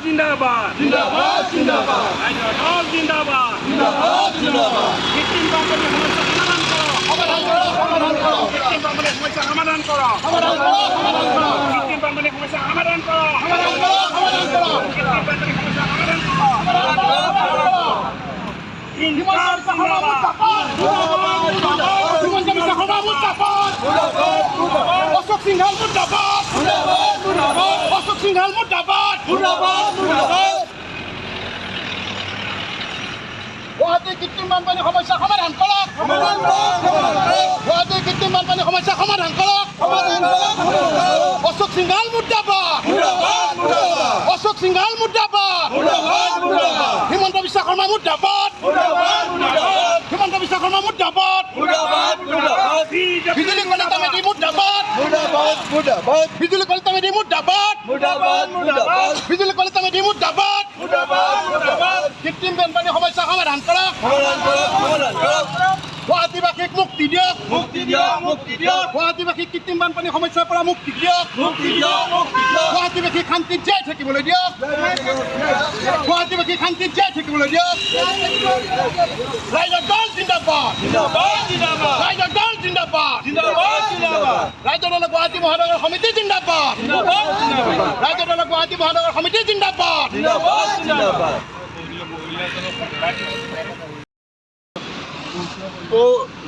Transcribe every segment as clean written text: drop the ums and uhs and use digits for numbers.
জিন্দাবাদ জিন্দাবাদ জিন্দাবাদ ৰাইজৰ দল জিন্দাবাদ জিন্দাবাদ জিন্দাবাদ কৃত্ৰিম বানপানীৰ সমস্যা সমাধান কৰক সমাধান কৰক সমাধান কৰক কৃত্ৰিম বানপানীৰ সমস্যা সমাধান কৰক সমাধান কৰক সমাধান কৰক কৃত্ৰিম বানপানীৰ সমস্যা সমাধান কৰক সমাধান কৰক সমাধান কৰক কৃত্ৰিম বানপানীৰ সমস্যা সমাধান কৰক হিমন্ত বিশ্ব শৰ্মা মুৰ্দাবাদ হিমন্ত বিশ্ব শৰ্মা মুৰ্দাবাদ অশোক সিংহাল মুৰ্দাবাদ অশোক সিংহাল মুৰ্দাবাদ গুৱাহাটীৰ কৃত্ৰিম বানপানীৰ সমস্যা সমাধান কৰক গুৱাহাটীৰ কৃত্ৰিম বানপানীৰ সমস্যা সমাধান কৰক অশোক সিংহাল মুৰ্দাবাদ অশোক সিংহাল মুৰ্দাবাদ হিমন্ত বিশ্ব শৰ্মা মুৰ্দাবাদ হিমন্ত বিশ্ব শৰ্মা মুৰ্দাবাদ বিজুলী কলিতা মেধি মুৰ্দাবাদ বিজুলী কলিতা মেধি মুৰ্দাবাদ বিজুলী কলিতা মেধি মুৰ্দাবাদ কৃত্ৰিম বানপানীৰ সমস্যা সমাধান কৰক গুৱাহাটীবাসীক মুক্তি দিয়ক গুৱাহাটীবাসীক কৃত্ৰিম বানপানীৰ সমস্যাৰ পৰা মুক্তি দিয়ক গুৱাহাটীবাসীক শান্তিত জীয়াই থাকিবলৈ দিয়ক গুৱাহাটীবাসীক শান্তিত জীয়াই থাকিবলৈ দিয়ক ৰাইজৰ দল জিন্দাবাদ ৰাইজৰ দল জিন্দাবাদ ৰাইজৰ দল গুৱাহাটী মহানগৰ সমিতি জিন্দাবাদ ৰাইজৰ দল গুৱাহাটী মহানগৰ সমিতি জিন্দাবাদ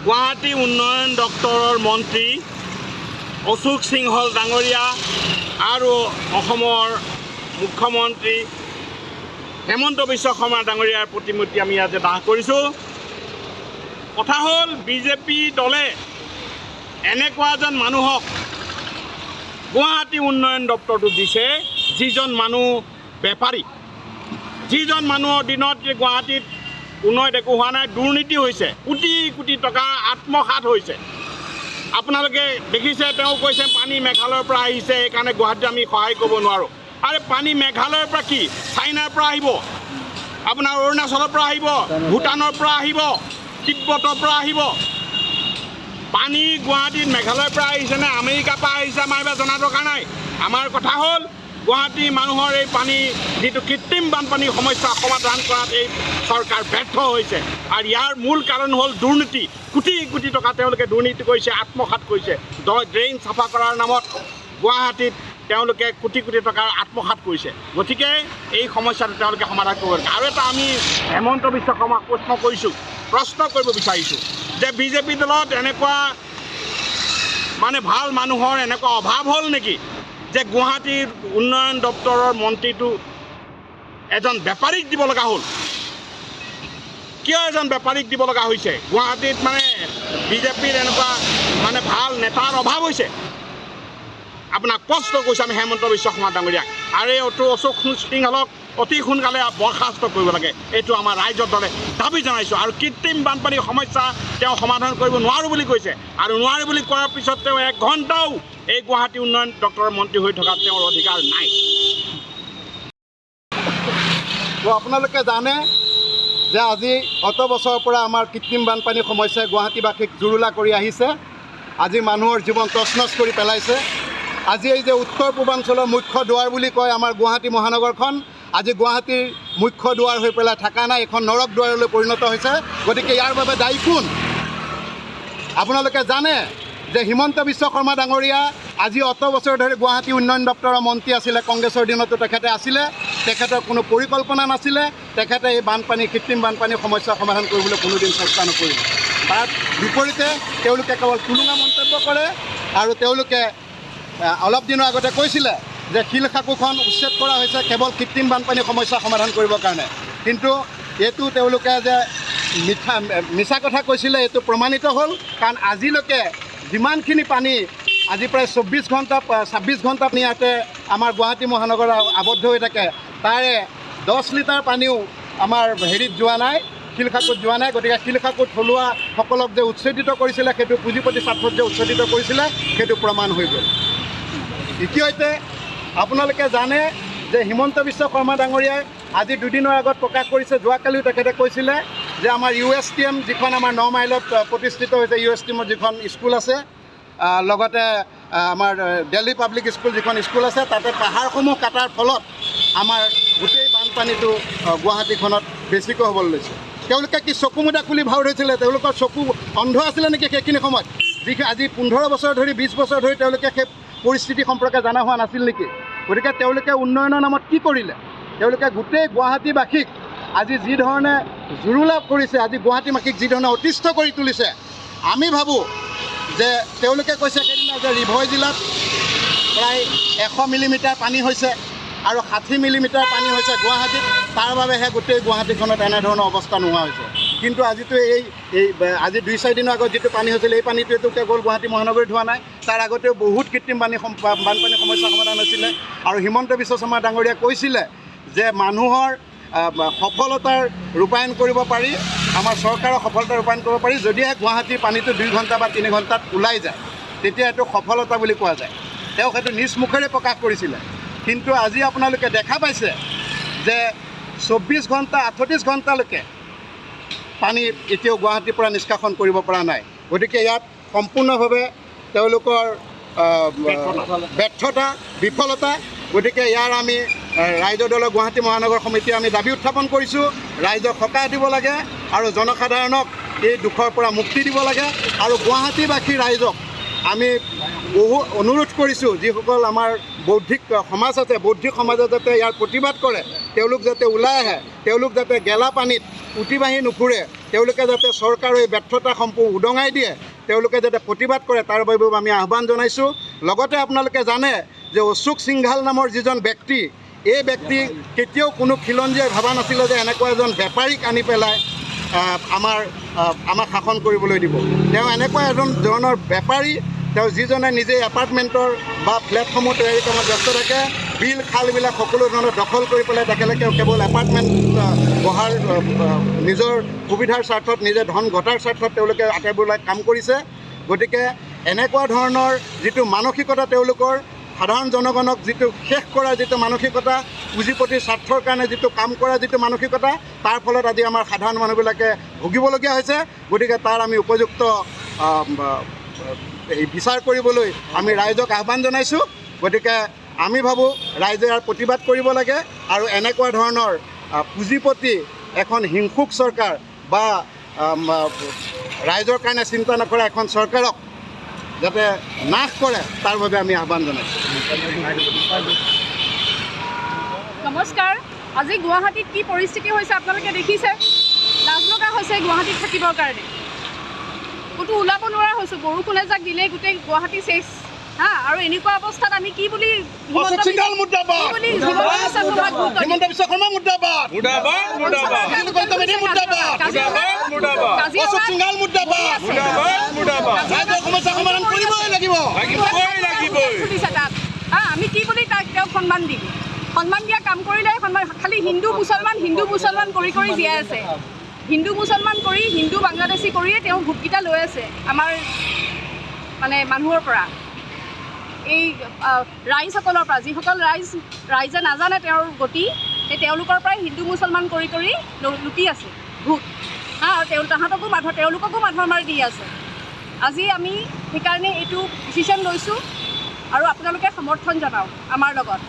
গুৱাহাটী উন্নয়ন দপ্তৰৰ মন্ত্ৰী অশোক সিংহল ডাঙৰীয়া আৰু অসমৰ মুখ্যমন্ত্ৰী হেমন্ত বিশ্ব শৰ্মা ডাঙৰীয়াৰ প্ৰতিমূৰ্তি আমি ইয়াতে দাহ কৰিছোঁ। কথা হ'ল বিজেপি দলে এনেকুৱা এজন মানুহক গুৱাহাটী উন্নয়ন দপ্তৰটো দিছে, যিজন মানুহ বেপাৰী, যিজন মানুহৰ দিনত গুৱাহাটীত উন্নয়ন একো হোৱা নাই, দুৰ্নীতি হৈছে, কোটি কোটি টকা আত্মসাৎ হৈছে। আপোনালোকে দেখিছে, তেওঁ কৈছে পানী মেঘালয়ৰ পৰা আহিছে, সেইকাৰণে গুৱাহাটীত আমি সহায় কৰিব নোৱাৰোঁ। আৰে পানী মেঘালয়ৰ পৰা কি, চাইনাৰ পৰা আহিব, আপোনাৰ অৰুণাচলৰ পৰা আহিব, ভূটানৰ পৰা আহিব, তিব্বতৰ পৰা আহিব। পানী গুৱাহাটীত মেঘালয়ৰ পৰা আহিছে নে আমেৰিকাৰ পৰা আহিছে আমাৰ এইবাৰ জনা দৰকাৰ নাই। আমাৰ কথা হ'ল গুৱাহাটীৰ মানুহৰ এই পানী যিটো কৃত্ৰিম বানপানীৰ সমস্যা সমাধান কৰাত এই চৰকাৰ ব্যৰ্থ হৈছে। আৰু ইয়াৰ মূল কাৰণ হ'ল দুৰ্নীতি। কোটি কোটি টকা তেওঁলোকে দুৰ্নীতি কৰিছে, আত্মসাৎ কৰিছে। ড্ৰেইন চাফা কৰাৰ নামত গুৱাহাটীত তেওঁলোকে কোটি কোটি টকাৰ আত্মসাৎ কৰিছে। গতিকে এই সমস্যাটো তেওঁলোকে সমাধান কৰিব লাগে। আৰু এটা আমি হেমন্ত বিশ্ব শৰ্মাক প্ৰশ্ন কৰিব বিচাৰিছোঁ যে বিজেপি দলত এনেকুৱা মানে ভাল মানুহৰ এনেকুৱা অভাৱ হ'ল নেকি যে গুৱাহাটীৰ উন্নয়ন দপ্তৰৰ মন্ত্ৰীটো এজন বেপাৰীক দিব লগা হ'ল? কিয় এজন বেপাৰীক দিব লগা হৈছে? গুৱাহাটীত মানে বিজেপিৰ এনেকুৱা মানে ভাল নেতাৰ অভাৱ হৈছে। আপোনাক প্ৰশ্ন কৰিছোঁ আমি হেমন্ত বিশ্ব শৰ্মা ডাঙৰীয়াক। আৰু এই অশোক সিংহলক অতি সোনকালে বৰখাস্ত কৰিব লাগে, এইটো আমাৰ ৰাইজৰ দলে দাবী জনাইছোঁ। আৰু কৃত্ৰিম বানপানীৰ সমস্যা তেওঁ সমাধান কৰিব নোৱাৰোঁ বুলি কৈছে, আৰু নোৱাৰোঁ বুলি কোৱাৰ পিছত তেওঁ 1 ঘণ্টাও এই গুৱাহাটী উন্নয়ন দপ্তৰৰ মন্ত্ৰী হৈ থকা তেওঁৰ অধিকাৰ নাই। আপোনালোকে জানে যে আজি অত বছৰৰ পৰা আমাৰ কৃত্ৰিম বানপানীৰ সমস্যাই গুৱাহাটীবাসীক জুৰুলা কৰি আহিছে। আজি মানুহৰ জীৱন তছনছ কৰি পেলাইছে। আজি এই যে উত্তৰ পূৰ্বাঞ্চলৰ মুখ্য দুৱাৰ বুলি কয় আমাৰ গুৱাহাটী মহানগৰখন, আজি গুৱাহাটীৰ মুখ্য দুৱাৰ হৈ পেলাই থকা নাই, এখন নৰক দুৱাৰলৈ পৰিণত হৈছে। গতিকে ইয়াৰ বাবে দায়ী কোন? আপোনালোকে জানে যে হিমন্ত বিশ্ব শৰ্মা ডাঙৰীয়া আজি অত বছৰ ধৰি গুৱাহাটী উন্নয়ন দপ্তৰৰ মন্ত্ৰী আছিলে। কংগ্ৰেছৰ দিনতো তেখেতে আছিলে, তেখেতৰ কোনো পৰিকল্পনা নাছিলে, তেখেতে এই কৃত্ৰিম বানপানীৰ সমস্যা সমাধান কৰিবলৈ কোনোদিন চেষ্টা নকৰিব। তাৰ বিপৰীতে তেওঁলোকে কেৱল টুলুঙা মন্তব্য কৰে। আৰু তেওঁলোকে অলপ দিনৰ আগতে কৈছিলে যে শিলসাকোখন উচ্ছেদ কৰা হৈছে কেৱল কৃত্ৰিম বানপানীৰ সমস্যা সমাধান কৰিবৰ কাৰণে। কিন্তু এইটো তেওঁলোকে যে মিছা কথা কৈছিলে, এইটো প্ৰমাণিত হ'ল। কাৰণ আজিলৈকে যিমানখিনি পানী, আজি প্ৰায় 26 ঘণ্টা পানী ইয়াতে আমাৰ গুৱাহাটী মহানগৰ আবদ্ধ হৈ থাকে, তাৰে 10 লিটাৰ পানীও আমাৰ হেৰিত যোৱা নাই, শিলসাকোত যোৱা নাই। গতিকে শিলসাকোত থলুৱাসকলক যে উচ্ছেদিত কৰিছিলে, সেইটো পুঁজিপতি স্বাৰ্থত যে উচ্ছেদিত কৰিছিলে, সেইটো প্ৰমাণ হৈ গ'ল। দ্বিতীয়তে আপোনালোকে জানে যে হিমন্ত বিশ্ব শৰ্মা ডাঙৰীয়াই আজি দুদিনৰ আগত প্ৰকাশ কৰিছে, যোৱাকালিও তেখেতে কৈছিলে যে আমাৰ USTM যিখন আমাৰ 9 মাইলত প্ৰতিষ্ঠিত হৈছে, USTMৰ যিখন স্কুল আছে, লগতে আমাৰ দিল্লী পাব্লিক স্কুল যিখন স্কুল আছে তাতে পাহাৰসমূহ কাটাৰ ফলত আমাৰ গোটেই বানপানীটো গুৱাহাটীখনত বেছিকৈ হ'বলৈ লৈছে। তেওঁলোকে কি চকু মুদা খুলি ভাও ধৰিছিলে? তেওঁলোকৰ চকু অন্ধ আছিলে নেকি সেইখিনি সময়ত? আজি 15 বছৰ ধৰি 20 বছৰ ধৰি তেওঁলোকে সেই পৰিস্থিতি সম্পৰ্কে জনা হোৱা নাছিল নেকি? গতিকে তেওঁলোকে উন্নয়নৰ নামত কি কৰিলে? তেওঁলোকে গোটেই গুৱাহাটীবাসীক আজি যি ধৰণে জুৰুলা কৰিছে, আজি গুৱাহাটীবাসীক যি ধৰণে অতিষ্ঠ কৰি তুলিছে, আমি ভাবোঁ যে তেওঁলোকে কৈছে সেইদিনা যে ৰিভই জিলাত প্ৰায় 100 মিলিমিটাৰ পানী হৈছে আৰু 60 মিলিমিটাৰ পানী হৈছে গুৱাহাটীত। তাৰ বাবেহে গোটেই গুৱাহাটীখনত এনেধৰণৰ অৱস্থা নোহোৱা হৈছে। কিন্তু আজিতো আজি 2-4 দিনৰ আগত যিটো পানী হৈছিল, এই পানীটোৱেতো কেৱল গুৱাহাটী মহানগৰীত হোৱা নাই, তাৰ আগতেও বহুত কৃত্ৰিম বানপানী সমস্যা সমাধান হৈছিলে। আৰু হিমন্ত বিশ্ব শৰ্মা ডাঙৰীয়াই কৈছিলে যে মানুহৰ সফলতাৰ ৰূপায়ণ কৰিব পাৰি, আমাৰ চৰকাৰৰ সফলতা ৰূপায়ণ কৰিব পাৰি যদিহে গুৱাহাটীৰ পানীটো 2 ঘণ্টা বা 3 ঘণ্টাত ওলাই যায়, তেতিয়া এইটো সফলতা বুলি কোৱা যায়। তেওঁ সেইটো নিজ মুখেৰে প্ৰকাশ কৰিছিলে। কিন্তু আজি আপোনালোকে দেখা পাইছে যে 24 ঘণ্টা 38 ঘণ্টালৈকে পানী এতিয়াও গুৱাহাটীৰ পৰা নিষ্কাশন কৰিব পৰা নাই। গতিকে ইয়াত সম্পূৰ্ণভাৱে তেওঁলোকৰ ব্যৰ্থতা, বিফলতা। গতিকে ইয়াৰ আমি ৰাইজৰ দলৰ গুৱাহাটী মহানগৰ সমিতিয়ে আমি দাবী উত্থাপন কৰিছোঁ, ৰাইজক সকাহ দিব লাগে আৰু জনসাধাৰণক এই দুখৰ পৰা মুক্তি দিব লাগে। আৰু গুৱাহাটীবাসী ৰাইজক আমি বহু অনুৰোধ কৰিছোঁ, যিসকল আমাৰ বৌদ্ধিক সমাজ আছে, বৌদ্ধিক সমাজে যাতে ইয়াৰ প্ৰতিবাদ কৰে, তেওঁলোক যাতে ওলাই আহে, তেওঁলোক যাতে গেলা পানীত উটি বাঢ়ি নুফুৰে, তেওঁলোকে যাতে চৰকাৰৰ এই ব্যৰ্থতা সম্পূৰ্ণ উদঙাই দিয়ে, তেওঁলোকে যাতে প্ৰতিবাদ কৰে, তাৰ বাবেও আমি আহ্বান জনাইছোঁ। লগতে আপোনালোকে জানে যে অশোক সিংঘাল নামৰ যিজন ব্যক্তি, এই ব্যক্তি কেতিয়াও কোনো খিলঞ্জীয়াই ভবা নাছিলে যে এনেকুৱা এজন বেপাৰীক আনি পেলাই আমাক শাসন কৰিবলৈ দিব। তেওঁ এনেকুৱা এজন ধৰণৰ বেপাৰী, তেওঁ যিজনে নিজে এপাৰ্টমেণ্টৰ বা ফ্লেটসমূহ তৈয়াৰী কামত ব্যস্ত থাকে, বিল খালবিলাক সকলো ধৰণৰ দখল কৰি পেলাই তেখেতলোকে কেৱল এপাৰ্টমেণ্ট বহাৰ নিজৰ সুবিধাৰ স্বাৰ্থত, নিজে ধন ঘটাৰ স্বাৰ্থত তেওঁলোকে আটাইবোৰলৈ কাম কৰিছে। গতিকে এনেকুৱা ধৰণৰ যিটো মানসিকতা তেওঁলোকৰ, সাধাৰণ জনগণক যিটো শেষ কৰাৰ যিটো মানসিকতা, পুঁজিপতিৰ স্বাৰ্থৰ কাৰণে যিটো কাম কৰাৰ যিটো মানসিকতা, তাৰ ফলত আজি আমাৰ সাধাৰণ মানুহবিলাকে ভুগিবলগীয়া হৈছে। গতিকে তাৰ আমি উপযুক্ত বিচাৰ কৰিবলৈ আমি ৰাইজক আহ্বান জনাইছোঁ। গতিকে আমি ভাবোঁ ৰাইজে ইয়াৰ প্ৰতিবাদ কৰিব লাগে আৰু এনেকুৱা ধৰণৰ পুঁজিপতি এখন হিংসুক চৰকাৰ বা ৰাইজৰ কাৰণে চিন্তা নকৰা এখন চৰকাৰক যাতে নাশ কৰে, তাৰ বাবে আমি আহ্বান জনাইছোঁ। নমস্কাৰ। আজি গুৱাহাটীত কি পৰিস্থিতি হৈছে আপোনালোকে দেখিছে। লাজ লগা হৈছে গুৱাহাটীত থাকিবৰ কাৰণে, ক'তো ওলাব নোৱাৰা হৈছোঁ। বৰষুণ এজাক দিলেই গোটেই গুৱাহাটী চেচ আৰু এনেকুৱা অৱস্থাত আমি কি বুলি অশোক সিংঘাল মুৰ্দাবাদ, হিমন্ত বিশ্ব শৰ্মা মুৰ্দাবাদ, অশোক সিংঘাল মুৰ্দাবাদ, ৰাইজৰ সমস্যা সমাধান কৰিবই লাগিব। আমি কি বুলি তেওঁক সন্মান দিম? সন্মান দিয়া কাম কৰিলে সন্মান, খালি হিন্দু মুছলমান কৰি জীয়াই আছে। হিন্দু মুছলমান কৰি, হিন্দু বাংলাদেশী কৰিয়ে তেওঁ ভোটকেইটা লৈ আছে আমাৰ মানে মানুহৰ পৰা, এই ৰাইজসকলৰ পৰা। যিসকল ৰাইজে নাজানে তেওঁৰ গতি, সেই তেওঁলোকৰ পৰাই হিন্দু মুছলমান কৰি লুটি আছে ভোট আৰু তেওঁলোককো মাধৰ মাৰি দি আছে। আজি আমি সেইকাৰণে এইটো ডিচিশ্যন লৈছোঁ আৰু আপোনালোকে সমৰ্থন জনাওক আমাৰ লগত।